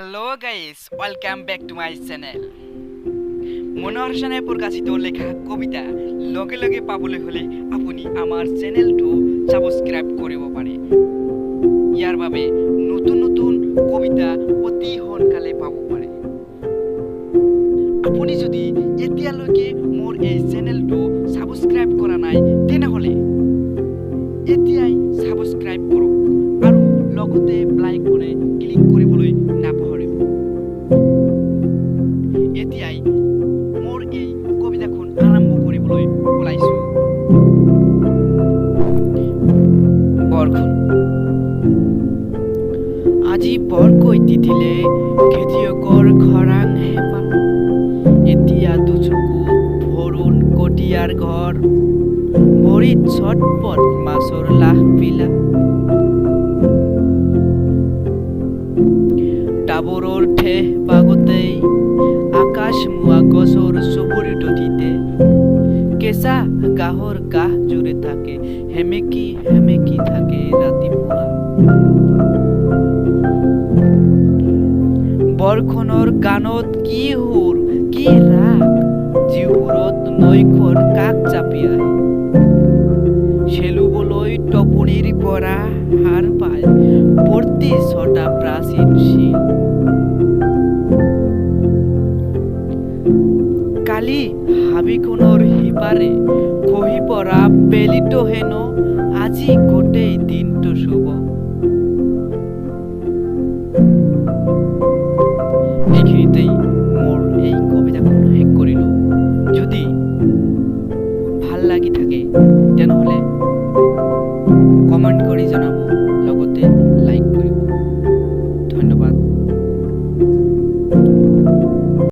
Hello guys, welcome back to my channel. মনোহৰ সেনাই প্ৰকাশিত লেখা কবিতা লগে লগে পাবলৈ হ'লে আপুনি আমাৰ চেনেলটো ছাবস্ক্ৰাইব কৰিব পাৰে। ইয়াৰ বাবে নতুন নতুন কবিতা অতি সোনকালে পাব পাৰে। আপুনি যদি এতিয়ালৈকে মোৰ এই চেনেলটো ছাবস্ক্ৰাইব কৰা নাই তেনেহ'লে এতিয়াই ছাবস্ক্ৰাইব কৰক আৰু লগতে বেল আইকনে ক্লিক কৰিবলৈ নাপাহৰিব। এতিয়াই মোৰ এই কবিতাখন আৰম্ভ কৰিবলৈ ওলাইছোঁ। বৰষুণ আজি বৰকৈ তিতিলে খেতিয়কৰ খৰাং হেঁপাহ। এতিয়া দুচকুত ভৰুণ কটীয়াৰ ঘৰ, ভৰিত ছটপট মাছৰ লাহ পিলা। টাবৰৰ ঠেহ বাগতেই আকাশ মোৱা গছৰ চুবুৰি তটিতে কেঁচা গাহৰ কাহ জুৰি থাকে, হেমেকি হেমেকি থাকে ৰাতিপুৱা। বৰষুণৰ গানত কি সুৰ কি ৰাগ, যিবোৰত নৈখন কাষ চাপি আহে। চেলুবলৈ টোপনিৰ পৰা সাৰ পায় ভৰ্তি ছটা প্ৰাচীন শিল। কালি হাবিখনৰ সিপাৰে খহি পৰা বেলিটো হেনো আজি গোটেই দিনটো শুব। এইখিনিতেই মোৰ এই কবিতাখন শেষ কৰিলোঁ। যদি ভাল লাগি থাকে তেনেহ'লে কমেণ্ট কৰি জনাব।